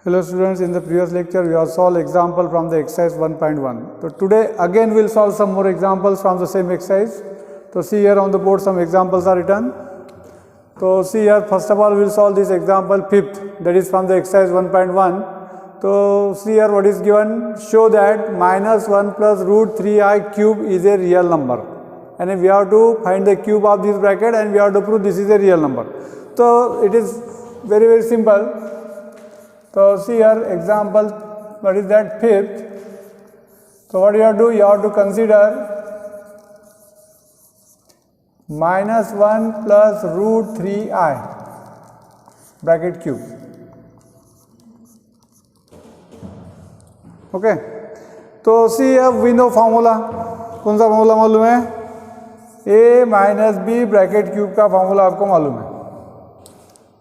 Hello students, in the previous lecture we have solved example from the exercise 1.1. So today again we will solve some more examples from the same exercise. So see here on the board some examples are written. So see here, first of all we will solve this example fifth, that is from the exercise 1.1. So see here what is given, show that minus 1 plus root 3i cube is a real number. And we have to find the cube of this bracket and we have to prove this is a real number. So it is very simple. So see here example, what is that, fifth. So what you have to do, you have to consider minus 1 plus root 3i bracket cube. Okay. तो see here we know formula, कौन सा formula मालूम है, a minus b bracket cube का formula आपको मालूम है,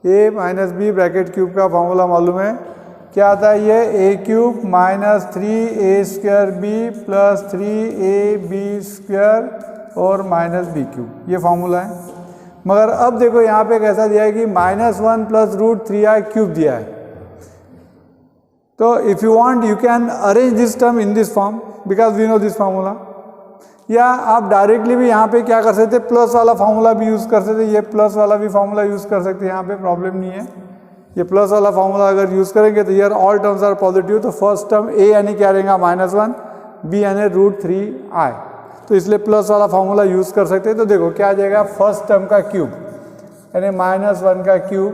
a minus b bracket cube का फॉर्मूला मालूम है. क्या आता है ये, a cube minus 3a square b plus 3ab square और माइनस बी क्यूब, ये फॉर्मूला है. मगर अब देखो यहाँ पे कैसा दिया है कि minus 1 plus root 3i cube दिया है. तो if you want you can arrange this term in this form because we know this formula, या आप डायरेक्टली भी यहाँ पे क्या कर सकते, प्लस वाला फार्मूला भी यूज़ कर सकते, ये प्लस वाला भी फार्मूला यूज़ कर सकते, यहाँ पे प्रॉब्लम नहीं है. ये प्लस वाला फार्मूला अगर यूज़ करेंगे तो यार ऑल टर्म्स आर पॉजिटिव, तो फर्स्ट टर्म ए यानी क्या रहेगा माइनस 1, बी यानी रूट 3i, तो इसलिए प्लस वाला फार्मूला यूज़ कर सकते हैं. तो देखो क्या आ जाएगा, फर्स्ट टर्म का क्यूब यानी माइनस 1 का cube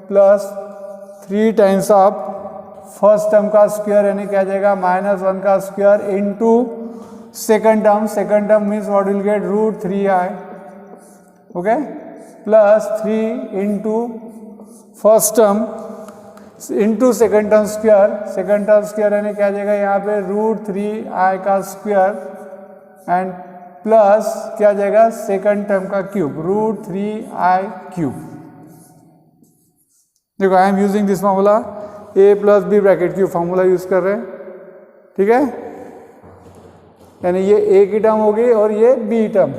plus 3 times of first term का स्क्वायर यानी क्या आ जाएगा माइनस 1 का square into second term means what will get root 3i, okay, plus 3 into first term into second term square यानी क्या आ जाएगा यहाँ पे रूट 3i का स्क्वायर एंड प्लस क्या आ जाएगा सेकंड टर्म का क्यूब रूट 3i क्यूब. देखो I am using this formula, a plus b bracket cube formula use कर रहे हैं, ठीक है, यानी ये a की टर्म होगी और ये b टर्म.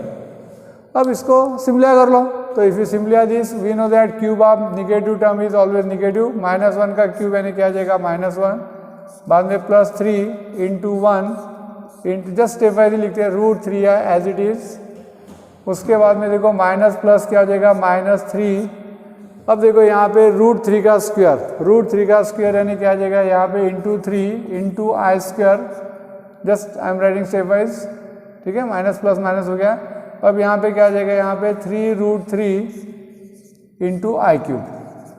अब इसको सिंप्लीफाई कर लो, तो if you simplify this we know that cube of negative term is always negative. Minus 1 का क्यूब यानी क्या आ जाएगा माइनस 1, बाद में plus 3 into 1 into just step wise लिखते हैं root 3i as it is. उसके बाद में देखो माइनस प्लस क्या हो जाएगा माइनस 3. अब देखो यहाँ पे रूट 3 का स्क्वायर यानी क्या आ जाएगा यहाँ पे into 3 into i square, just I am writing step wise, ठीक है, माइनस प्लस माइनस हो गया. अब यहाँ पे क्या आ जाएगा यहाँ पे 3 रूट 3 इंटू आई क्यूब,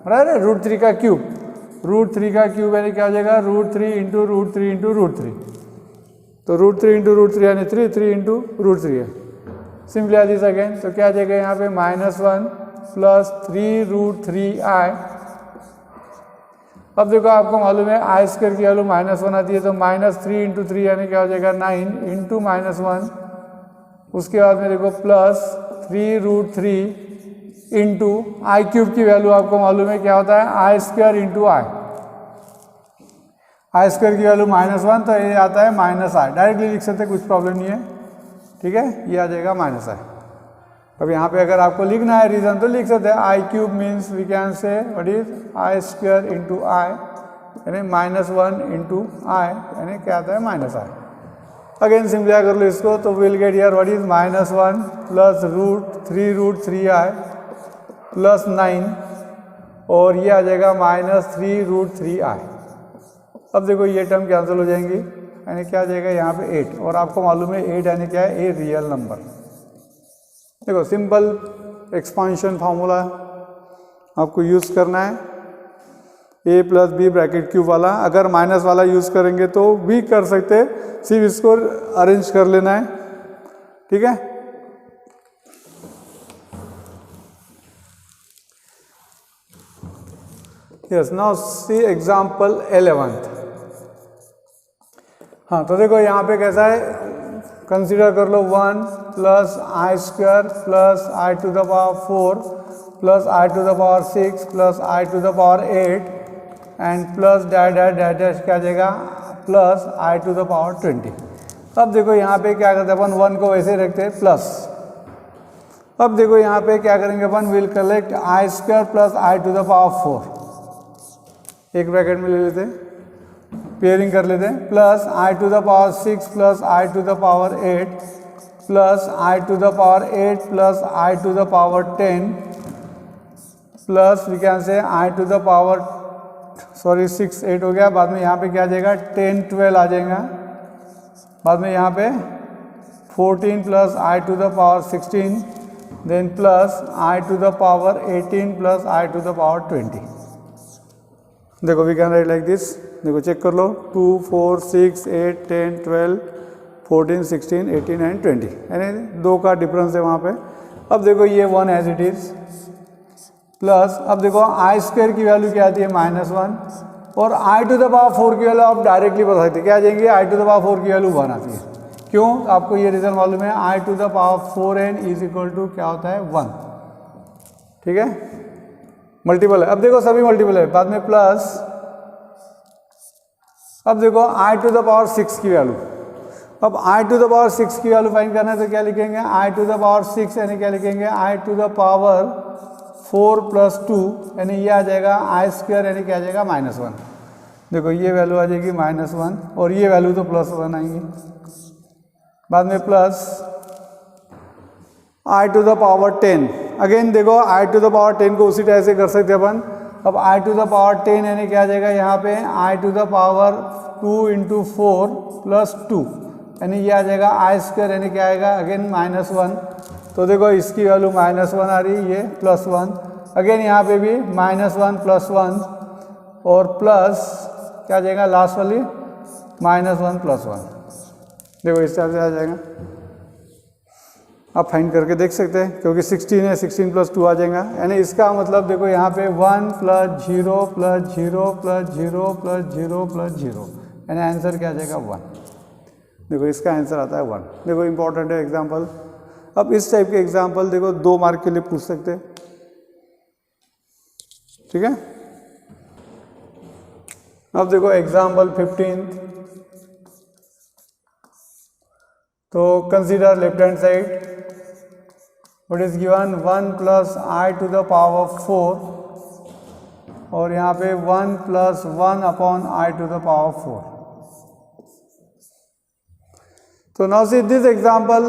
बराबर है, रूट 3 का क्यूब यानी क्या आ जाएगा root 3 into root 3 into root 3. तो रूट 3 इंटू रूट 3 यानी 3 इंटू रूट 3 है. सिंपली दिस अगेन, तो क्या आ जाएगा यहाँ पे माइनस 1 प्लस 3 रूट 3i. अब देखो आपको मालूम है आई स्क्वायर की वैल्यू माइनस 1 आती है, तो माइनस 3 इंटू 3 यानी क्या हो जाएगा 9 इंटू माइनस 1. उसके बाद में देखो प्लस 3 रूट 3 इंटू आई क्यूब की वैल्यू आपको मालूम है क्या होता है आई स्क्वायर इंटू आई स्क्वायर की वैल्यू माइनस 1, तो ये आता है माइनस आई. डायरेक्टली लिख सकते, कुछ प्रॉब्लम नहीं है, ठीक है, ये आ जाएगा माइनस आई. अब यहाँ पे अगर आपको लिखना है रीजन तो लिख सकते हैं i cube means we can say what is i square into i यानी माइनस 1 इंटू आई यानी क्या आता है माइनस आई. अगेन सिंप्लीफाई कर लो इसको, तो will get here what is minus 1 plus root 3i plus 9 और ये आ जाएगा माइनस 3 रूट 3i. अब देखो ये टर्म कैंसिल हो जाएंगी यानी क्या आ जाएगा यहाँ पे 8, और आपको मालूम है 8 यानी क्या है ए रियल नंबर. देखो सिंपल एक्सपांशन फार्मूला आपको यूज़ करना है, a plus b bracket cube वाला. अगर माइनस वाला यूज़ करेंगे तो भी कर सकते, सिर्फ इसको अरेंज कर लेना है, ठीक है. यस, नाउ सी एग्जांपल 11th. हाँ, तो देखो यहाँ पे कैसा है, कंसीडर कर लो 1 plus i square plus i to the power 4 plus i to the power 6 plus i to the power 8 and plus dash क्या आ जाएगा plus i to the power 20. अब देखो यहाँ पे क्या करते हैं अपन 1 को वैसे रखते हैं प्लस. अब देखो यहाँ पे क्या करेंगे अपन, will collect i square plus i to the power 4 एक ब्रैकेट में ले लेते हैं, पेयरिंग कर लेते हैं, plus i to the power 6 plus i to the power 8 plus i to the power 8 plus i to the power 10 plus we can say i to the power 6 8 हो गया, बाद में यहाँ पे क्या आ जाएगा 10 12 आ जाएगा, बाद में यहाँ पे 14 plus i to the power 16 then plus i to the power 18 plus i to the power 20। देखो we can write like this, देखो चेक कर लो 2 4 6 8 10 12 14 16 18 एंड 20, यानी 2 का डिफरेंस है वहाँ पे। अब देखो ये 1 एज इट इज़ प्लस, अब देखो आई स्क्वायर की वैल्यू क्या आती है -1 और आई टू द पावर 4 की वैल्यू आप डायरेक्टली बता सकते हैं, क्या आ जाएंगे आई टू द पावर 4 की वैल्यू 1 आती है। क्यों? आपको ये रिजल्ट मालूम है i to the power 4n is equal to क्या होता है 1, ठीक है, मल्टीपल है। अब देखो सभी मल्टीपल है, बाद में प्लस, अब देखो आई टू द पावर 6 की वैल्यू, अब आई टू द पावर 6 की वैल्यू फाइंड करना है तो क्या लिखेंगे आई टू द पावर 6 यानी क्या लिखेंगे आई टू द पावर 4 प्लस 2 यानी ये आ जाएगा आई स्क्वायर यानी क्या आ जाएगा -1। देखो ये वैल्यू आ जाएगी -1 और ये वैल्यू तो +1 आएंगी, बाद में plus i to the power 10, again देखो आई टू द पावर 10 को उसी टाइप से कर सकते अपन। अब आई टू द पावर 10 यानी क्या आ जाएगा यहाँ पे आई टू द पावर 2 × 4 प्लस 2 यानी ये आ जाएगा आई स्क्वायर यानी क्या आएगा अगेन -1। तो देखो इसकी वैल्यू -1 आ रही है, ये +1, अगेन यहाँ पे भी -1 +1 और प्लस क्या आ जाएगा लास्ट वाली -1 +1। देखो इस टाइप से आ जाएगा, आप फाइंड करके देख सकते हैं क्योंकि 16 है, 16 + 2 आ जाएगा, यानी इसका मतलब देखो यहाँ पे 1 + 0 + 0 + 0 + 0 + 0 यानी आंसर क्या आ जाएगा 1। देखो इसका आंसर आता है 1। देखो इंपॉर्टेंट है एग्जाम्पल। अब इस टाइप के एग्जाम्पल देखो 2 मार्क के लिए पूछ सकते हैं, ठीक है। अब देखो एग्जाम्पल 15, तो consider left hand side, what is given 1 + i to the power 4 और यहाँ पे 1 + 1 / i टू द पावर 4। तो now see this example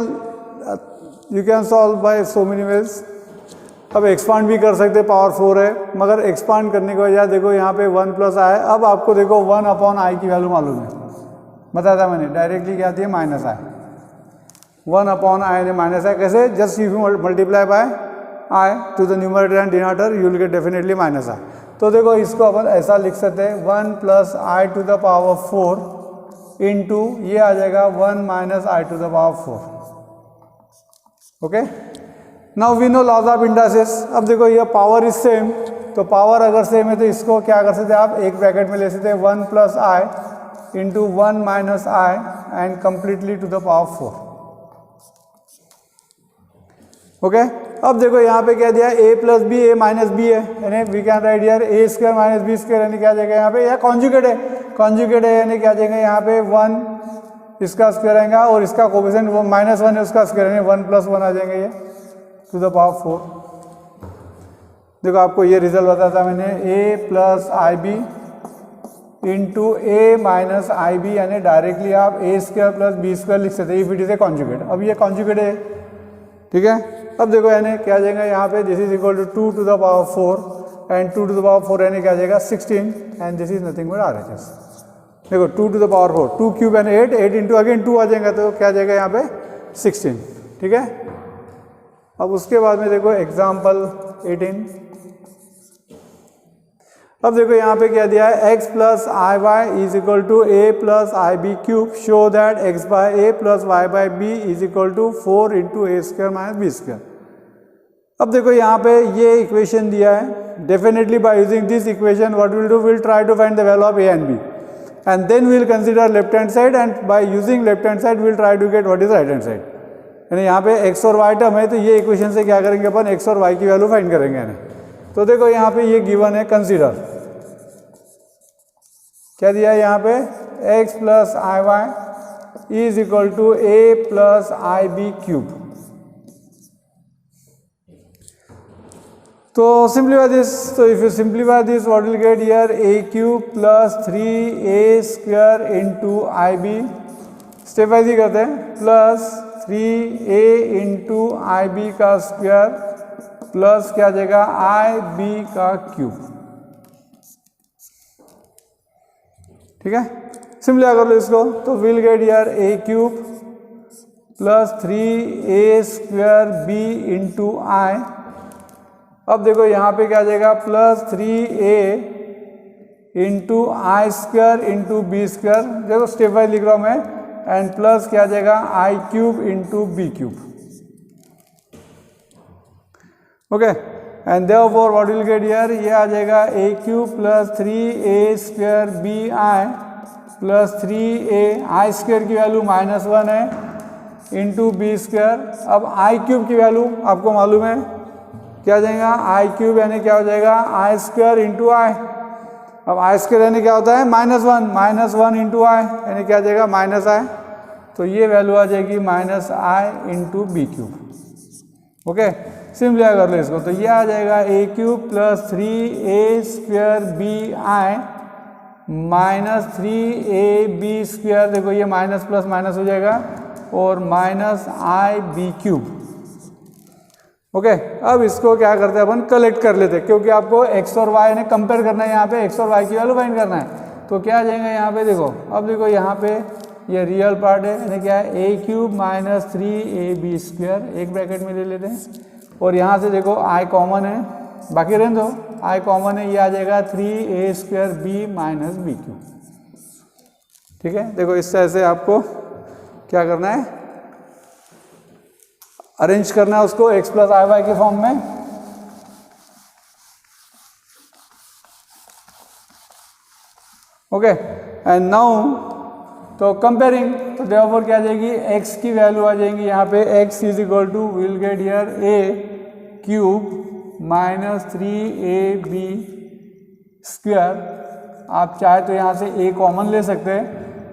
you can solve by so many ways. अब एक्सपांड भी कर सकते, पावर 4 है, मगर एक्सपांड करने के बजाय देखो यहाँ पे 1 + i, अब आपको देखो 1/i की वैल्यू मालूम है, बताया था मैंने, डायरेक्टली क्या आती है -i, 1/i यानी -i कैसे, just you multiply by i to the numerator and denominator you will get definitely -i। तो देखो इसको अपन ऐसा लिख सकते हैं 1 + i to the power 4 into ये आ जाएगा 1 - i to the power 4। Okay, now we know laws of indices. अब देखो ये पावर इज सेम, तो पावर अगर सेम है तो इसको क्या कर सकते हैं आप, एक ब्रैकेट में ले सकते हैं 1 + i into 1 - i and completely to the power 4। Okay, अब देखो यहाँ पे क्या दिया a + b, a - b है, यानी we can right here a² - b² यानी क्या जाएगा यहाँ पे, या कॉन्जुगेट है, कॉन्जुगेट है यानी क्या जाएगा यहाँ पे 1 इसका स्क्वायर आएगा और इसका कोफिशिएंट वो -1 है उसका स्क्वायर यानी 1 + 1 आ जाएंगे ये टू द पावर 4। देखो आपको ये रिजल्ट बताया था मैंने, a + ib into a - ib यानी डायरेक्टली आप a² + b² लिख सकते हैं if it is a conjugate. अब ये कॉन्जुगेट है, ठीक है। अब देखो यानी क्या आ जाएगा यहाँ पे, this is equal to 2 to the power 4 and 2 to the power 4 यानी क्या आ जाएगा 16 and this is nothing but RHS। देखो 2 टू द पावर 4, 2 क्यूब यानी 8, 8 इंटू अगेन 2 आ जाएगा तो क्या आ जाएगा यहाँ पे 16, ठीक है। अब उसके बाद में देखो एग्जाम्पल 18। अब देखो यहाँ पे क्या दिया है, x + iy is equal to a + ib³ show that x/a + y/b is equal to 4 into a² - b²। अब देखो यहाँ पे ये इक्वेशन दिया है, definitely by using this equation what will do, will try to find the value of a and b and then will consider left hand side and by using left hand side will try to get what is right hand side. यानी यहाँ पे x और y term है तो ये equation से क्या करेंगे अपन, x और y की वैल्यू फाइंड करेंगे। तो देखो यहाँ पे ये गिवन है, कंसीडर क्या दिया है यहाँ पे, x + iy is equal to a + ib³। तो simplify this. So if you simplify this, what will get here? A cube plus 3a square into ib. Step wise ही करते हैं. Plus 3a into i b का square plus क्या आ जाएगा आई b का cube. ठीक है, सिंपली कर लो इसको. तो will get here a cube plus 3a square b into i. अब देखो यहाँ पे क्या आ जाएगा plus 3a into i square into b square. देखो स्टेप वाइज लिख रहा हूँ मैं. एंड प्लस क्या आ जाएगा i cube into b cube. Okay, and therefore what will get here, ये आ जाएगा a cube plus 3a square b i plus 3a i square की वैल्यू -1 है इंटू बी स्क्वायर. अब आई क्यूब की वैल्यू आपको मालूम है क्या आ जाएगा आई क्यूब यानी क्या हो जाएगा आई स्क्वायर इंटू आई. अब आई स्क्वायर यानी क्या होता है -1 इंटू आई यानी क्या आ जाएगा -i. तो ये वैल्यू आ जाएगी -i into b cube. Okay, simply कर लो इसको. तो ये आ जाएगा a cube plus 3a square b i minus 3ab square. देखो ये माइनस प्लस माइनस हो जाएगा और minus i b cube. Okay, अब इसको क्या करते हैं अपन कलेक्ट कर लेते हैं क्योंकि आपको x और y ने कंपेयर करना है. यहाँ पे x और y की वैल्यू फाइंड करना है. तो क्या आ जाएगा यहाँ पे देखो. अब देखो यहाँ पे ये रियल पार्ट है यानी क्या है a cube minus 3ab square एक ब्रैकेट में ले लेते हैं. और यहाँ से देखो i कॉमन है, बाकी रहने दो. i कॉमन है, ये आ जाएगा 3a square b minus b cube. ठीक है, देखो इस तरह से आपको क्या करना है अरेंज करना है उसको x प्लस आई वाई के फॉर्म में. ओके, एंड नाउ तो कंपेयरिंग. तो देयरफॉर क्या आ जाएगी x की वैल्यू आ जाएंगी यहाँ पे x is equal to will get here a cube minus 3ab square. आप चाहे तो यहाँ से a कॉमन ले सकते हैं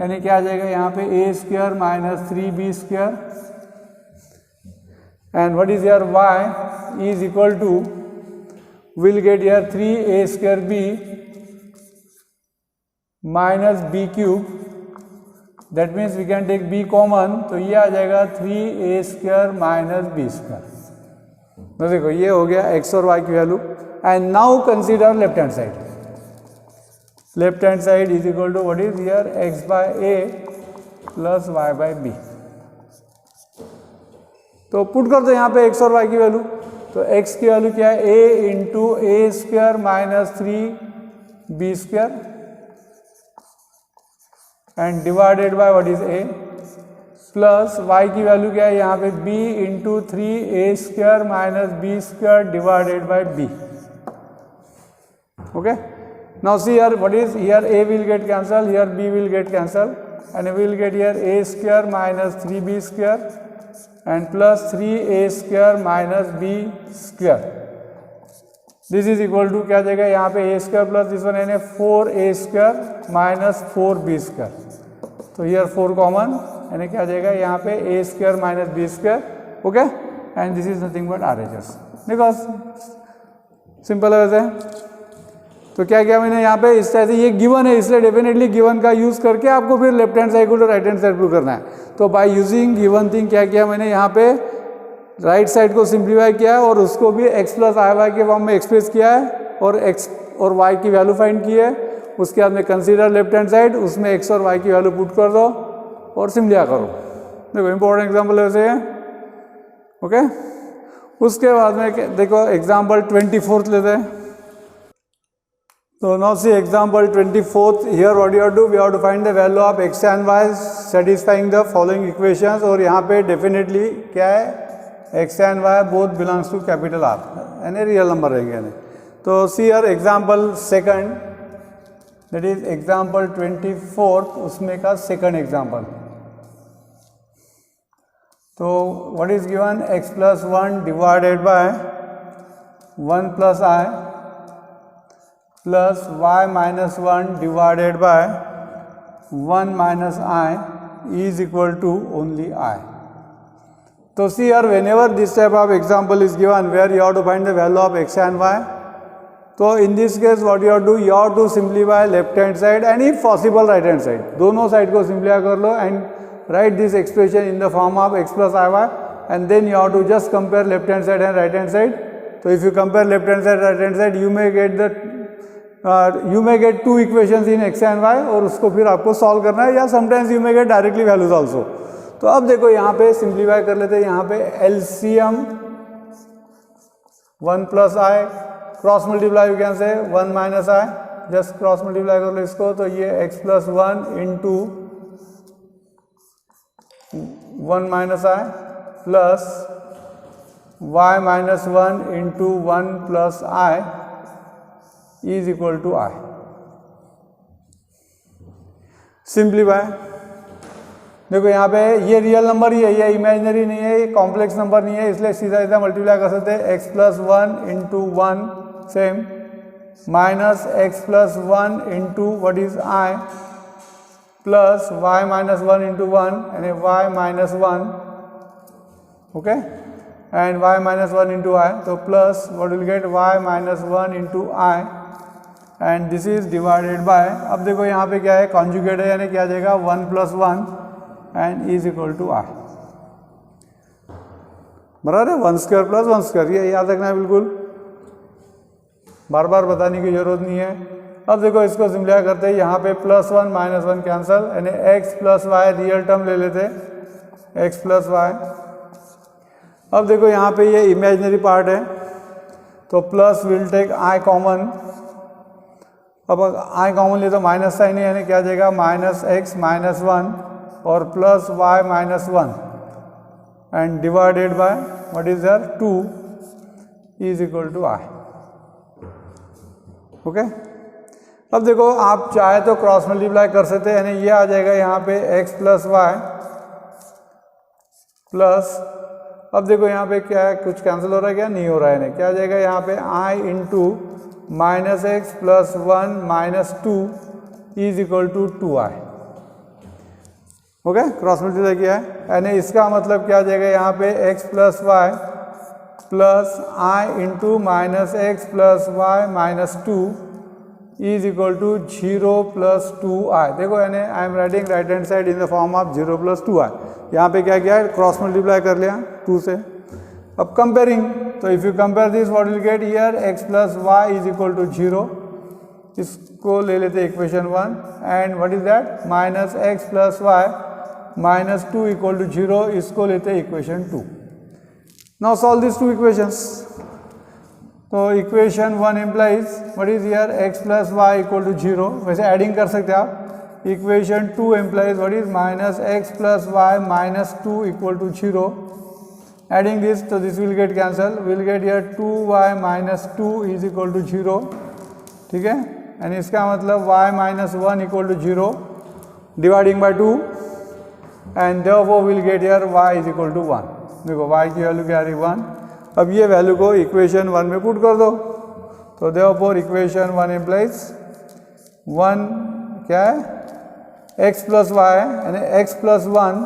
यानी क्या आ जाएगा यहाँ पे a square minus 3b square. And what is your y is equal to will get here 3a square b minus b cube. That means we can take b common. तो ये आ जाएगा 3a square minus b square. तो देखो ये हो गया x और y की value. And now consider left hand side. Left hand side is equal to what is here x by a plus y by b. तो पुट कर दो यहाँ पे x और y की वैल्यू. तो x की वैल्यू क्या है a into A square minus 3b square and divided by what is a plus y की वैल्यू क्या है यहाँ पे b into 3a square minus b square divided by b. Okay, now see here what is here a will get cancel, here b will get cancel and will get here a square minus 3b square and plus 3a square minus b square. This is equal to क्या जाएगा यहाँ पे a square plus this one यानी 4a square minus 4b square. तो here 4 common यानी क्या जाएगा यहाँ पे a square minus b square. Okay, and this is nothing but RHS because simple है वैसे. तो क्या किया मैंने यहाँ पे इस तरह से ये गिवन है इसलिए डेफिनेटली गिवन का यूज करके आपको फिर लेफ्ट हैंड साइड को तो राइट हैंड साइड प्रूव करना है. तो बाय यूजिंग गिवन थिंग क्या किया मैंने यहाँ पे राइट साइड को सिंप्लीफाई किया और उसको भी x प्लस आई वाई के फॉर्म में एक्सप्रेस किया है और x और y की वैल्यू फाइंड की है. उसके बाद में कंसीडर लेफ्ट हैंड साइड, उसमें x और y की वैल्यू पुट कर दो और सिम्प्लीफाई करो. देखो इंपॉर्टेंट एग्जाम्पल ऐसे है. ओके, उसके बाद में देखो एग्जाम्पल 24 लेते हैं. So now see example 24th. Here what you have to do, we have to find the value of x and y satisfying the following equations. और यहाँ पे definitely क्या है x and y both belongs to capital R यानी real number रहेंगे. तो see here example second, that is example 24th, उसमें का second example. तो what is given x plus 1 divided by 1 plus I plus y minus 1 divided by 1 minus i is equal to only i. तो see here whenever this type of example is given where you have to find the value of x and y, तो in this case what you have to do, you have to simplify left hand side and if possible right hand side, दोनों side को simplify कर लो and write this expression in the form of x plus iy and then you have to just compare left hand side and right hand side. So if you compare left hand side right hand side, you may get two equations in x and y और उसको फिर आपको solve करना है, या sometimes you may get directly values also. तो अब देखो यहाँ पे सिंप्लीफाई कर लेते हैं, यहाँ पे LCM 1 plus i, cross multiply you can say 1 minus i, just cross multiply कर लो इसको, तो ये x plus 1 into 1 minus i plus y minus 1 into 1 plus i is equal to i. Simplify, देखो यहाँ पे ये रियल नंबर ही है, ये इमेजिनरी नहीं है, ये कॉम्प्लेक्स नंबर नहीं है, इसलिए सीधा सीधा मल्टीप्लाई कर सकते हैं. x plus 1 into 1 same minus x plus 1 into what is i plus y minus 1 into 1 यानी y minus 1, okay, and y minus 1 into i, तो plus what will get y minus 1 into i and this is divided by, अब देखो यहाँ पे क्या है, conjugate है, यानी क्या आ जाएगा 1 plus 1 and is equal to r. बराबर है, 1 स्क्वायर प्लस 1 स्क्वायर, ये याद रखना है, बिल्कुल बार बार बताने की जरूरत नहीं है. अब देखो इसको सिंप्लीफाई करते हैं, यहाँ पे प्लस 1 माइनस 1 कैंसल, यानी x plus y real term ले लेते, x प्लस वाई. अब देखो यहाँ पे ये इमेजिनरी पार्ट है, तो plus will take i common, अब i कॉमन ले तो माइनस साइन है, यानी क्या आ जाएगा माइनस x माइनस 1 और plus y minus 1 and divided by what is there 2 is equal to i. Okay, अब देखो आप चाहे तो क्रॉस मल्टीप्लाई कर सकते हैं, यानी ये आ जाएगा यहाँ पे x प्लस वाई प्लस, अब देखो यहाँ पे क्या है, कुछ कैंसिल हो रहा है क्या, नहीं हो रहा है, क्या आ जाएगा यहाँ पे i into minus x plus 1 minus 2 is equal to 2i. Okay, cross multiply किया है, यानी इसका मतलब क्या आ जाएगा यहाँ पे x plus y plus i into minus x plus y minus 2 is equal to 0 plus 2i. देखो यानी I am writing right hand side in the form of 0 plus 2i. यहाँ पे क्या किया है, क्रॉस मल्टीप्लाई कर लिया 2 से. अब कंपेयरिंग, तो if you compare this what will get here, x plus y is equal to 0, इसको ले लेते equation 1 and what is that minus x plus y minus 2 equal to 0, इसको लेते equation 2. Now solve this two equations. तो equation 1 implies what is here x plus y equal to 0, वैसे adding कर सकते हैं आप. Equation 2 implies what is minus x plus y minus 2 equal to 0. Adding this, so this will get cancelled, we'll get here 2y minus 2 is equal to 0, ठीक है, and इसका मतलब y minus 1 equal to 0 dividing by 2 and therefore we'll get here y is equal to 1. देखो y की value क्या आ रही 1. अब ये वैल्यू को इक्वेशन 1 में पुट कर दो, तो therefore इक्वेशन 1 implies 1 क्या है x प्लस वाई यानी x plus 1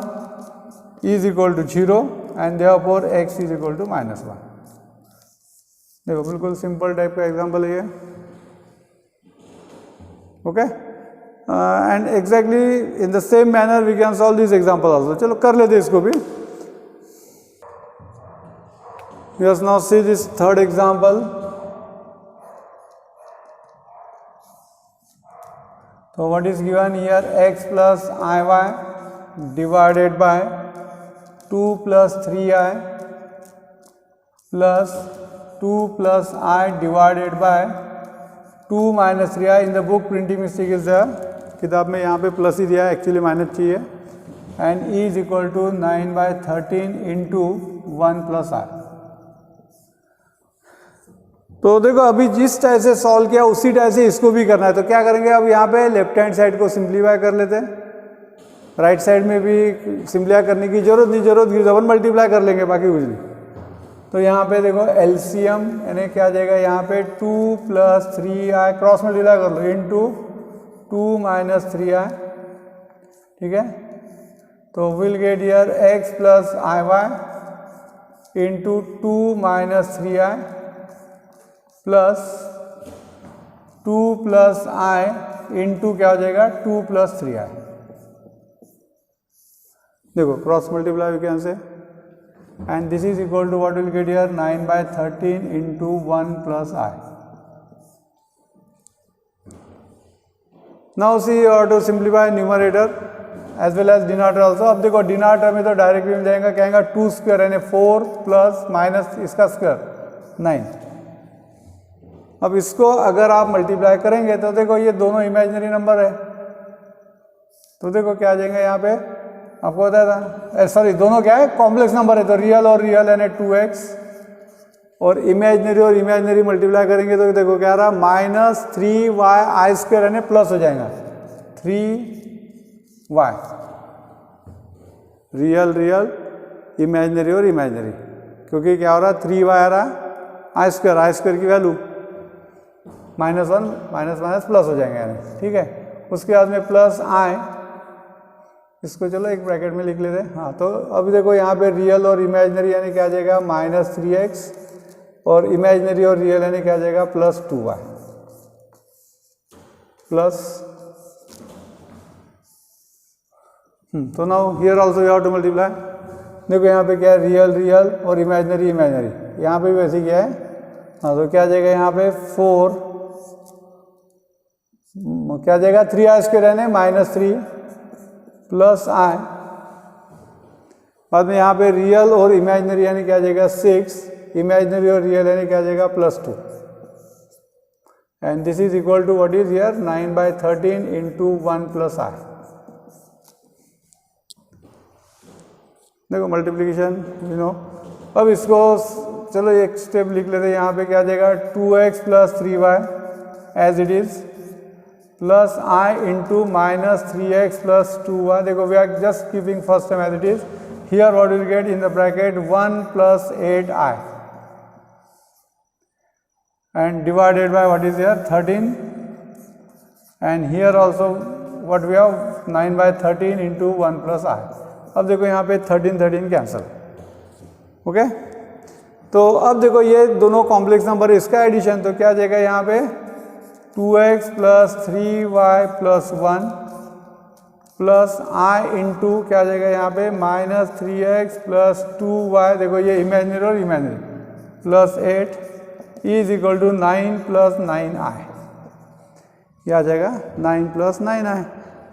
is equal to 0 and therefore x is equal to minus 1. देखो बिल्कुल सिंपल टाइप का एग्जांपल है ये. Okay, and exactly in the same manner we can solve this example also. चलो कर लेते हैं इसको भी. Yes, now see this third example. तो what is given here, x plus i y divided by 2 plus 3i plus 2 plus I divided by 2 minus 3i. in the book printing mistake is there, किताब में यहाँ पे plus ही दिया है, actually minus चाहिए. And e is equal to 9/13 into 1 plus i. तो देखो अभी जिस टाइप से सॉल्व किया उसी टाइप से इसको भी करना है. तो क्या करेंगे, अब यहाँ पे लेफ्ट हैंड साइड को सिंप्लीफाई कर लेते हैं, राइट साइड में भी सिंप्लीफाई करने की जरूरत नहीं, डबल मल्टीप्लाई कर लेंगे, बाकी कुछ नहीं. तो यहाँ पे देखो एलसीएम यानी क्या आ जाएगा, यहाँ पे 2 प्लस 3i क्रॉस मल्टीप्लाई कर लो इंटू 2 माइनस 3i, ठीक है. तो will get here x plus i y into 2 minus 3i plus 2 plus i into क्या हो जाएगा 2 प्लस 3i। देखो cross multiply we can say, and this is equal to what will get here 9/13 into 1 plus i। Now see you have to simplify numerator as well as denominator also. अब देखो denominator में तो directly मिल जाएगा, कहेंगे 2 square यानी 4 plus minus इसका square 9। अब इसको अगर आप मल्टीप्लाई करेंगे तो देखो ये दोनों इमेजिनरी नंबर है, तो देखो क्या आ जाएगा यहाँ पे, आपको बताया था, सॉरी दोनों क्या है कॉम्प्लेक्स नंबर है, तो रियल और रियल यानी 2x, और इमेजिनरी मल्टीप्लाई करेंगे तो देखो क्या आ रहा माइनस 3y आई स्क्वायर यानी प्लस हो जाएगा 3y। रियल रियल इमेजिनरी और इमेजिनरी, क्योंकि क्या हो रहा है 3y आ रहा है आई स्क्वायर की वैल्यू -1 माइनस प्लस हो जाएंगे यानी, ठीक है। उसके बाद में प्लस i, इसको चलो एक ब्रैकेट में लिख लेते हैं। हाँ, तो अभी देखो यहाँ पे रियल और इमेजिनरी यानी क्या आ जाएगा -3x, और इमेजिनरी और रियल यानी क्या आ जाएगा +2y प्लस। तो now here also you have to multiply. देखो यहाँ पे क्या है रियल रियल और इमेजिनरी, यहाँ पे भी वैसे क्या है। हाँ, तो क्या आ जाएगा यहाँ पे 4 क्या आ जाएगा 3i स्क्वायर यानी -3 प्लस i। बाद में यहाँ पे रियल और इमेजिनरी यानी क्या आ जाएगा 6, इमेजिनरी और रियल यानी क्या आ जाएगा +2, and this is equal to what is here 9/13 into 1 plus i। देखो मल्टीप्लिकेशन यू नो। अब इसको चलो एक स्टेप लिख लेते हैं। यहाँ पे क्या आ जाएगा 2x plus 3y as it is plus i into -3x plus 2y। देखो we are just keeping first time as it is. Here what will get in the bracket 1 plus 8i and divided by what is here 13, and here also what we have 9/13 into 1 plus i। अब देखो यहाँ पे 13 cancel, okay. तो अब देखो ये दोनों complex number, इसका एडिशन, तो क्या आ जाएगा यहाँ पे 2x plus 3y plus 1 plus i into क्या आ जाएगा यहाँ पे -3x प्लस 2y। देखो ये इमेजिनरी और imaginary plus 8 is equal to 9 plus 9i। ये आ जाएगा 9 प्लस 9i।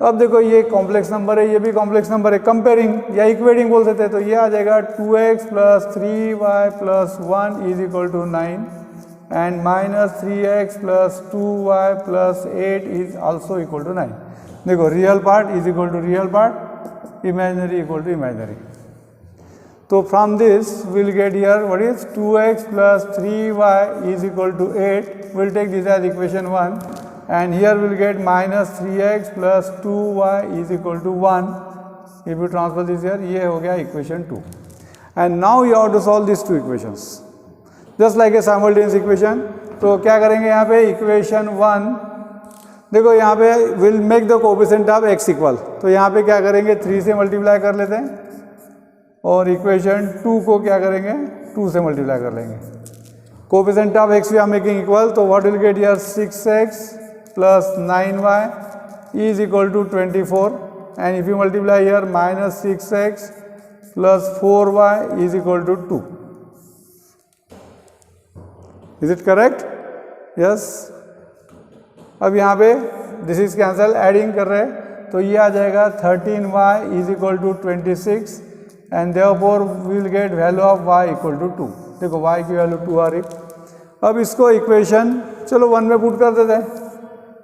अब देखो ये कॉम्प्लेक्स नंबर है, ये भी कॉम्प्लेक्स नंबर है, कंपेयरिंग या इक्वेटिंग बोल सकते हैं। तो ये आ जाएगा 2x plus 3y plus 1 is equal to 9 and -3x plus 2y plus 8 is also equal to 9। देखो real part is equal to real part, imaginary equal to imaginary. तो from this will get here what is 2x plus 3y is equal to 8, will take this as equation 1, and here we'll get -3x plus 2y is equal to 1. If you transfer this here, ये हो गया equation 2. And now you have to solve these two equations just like a simultaneous equation. तो क्या करेंगे यहाँ पे equation 1, देखो यहाँ पे will make the coefficient of x equal, तो यहाँ पे क्या करेंगे 3 से मल्टीप्लाई कर लेते हैं, और equation 2 को क्या करेंगे 2 से मल्टीप्लाई कर लेंगे। coefficient of x we are making equal, तो what will get here 6x plus 9y is equal to 24, and if you multiply here -6x plus 4y is equal to 2. Is it correct? Yes. अब यहाँ पे this is cancel, adding कर रहे हैं, तो ये आ जाएगा 13y is equal to 26, and therefore we will get value of y equal to 2. देखो y की वैल्यू 2 आ रही। अब इसको इक्वेशन चलो 1 में पुट कर देते हैं,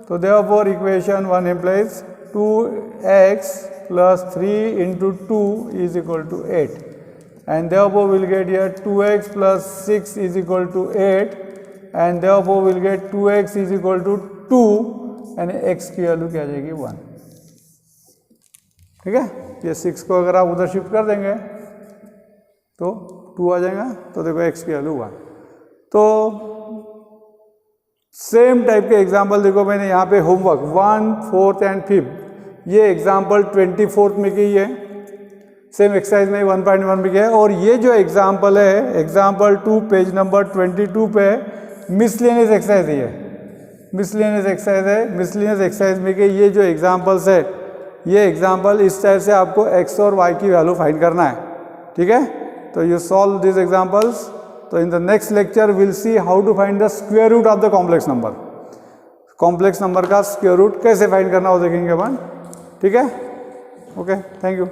तो therefore equation 1 implies 2x plus 3 into 2 is equal to 8, and therefore we'll get here 2x plus 6 is equal to 8, and therefore we'll get 2x is equal to 2, and x की value क्या आ जाएगी 1। ठीक है, ये 6 को अगर आप उधर शिफ्ट कर देंगे तो 2 आ जाएगा, तो देखो x की वैल्यू 1। तो सेम टाइप के एग्जाम्पल देखो मैंने यहाँ पे होमवर्क 1, 4th एंड 5th, ये एग्जाम्पल 24th में की है। सेम एक्सरसाइज में 1.1 में क्या है। और ये जो एग्जाम्पल है, एग्जाम्पल 2 पेज नंबर 22 पे मिसलेनियस एक्सरसाइज है, मिसलेनियस एक्सरसाइज है। मिसलेनियस एक्सरसाइज में कि ये जो एग्जाम्पल्स है, ये एग्जाम्पल इस टाइप से आपको x और y की वैल्यू फाइंड करना है, ठीक है। तो यू सॉल्व दिस एग्जाम्पल्स। तो in the next lecture will see how to find the square root of the complex number. Complex number का स्क्वायर रूट कैसे फाइंड करना वो देखेंगे अपन, ठीक है। Okay, thank you.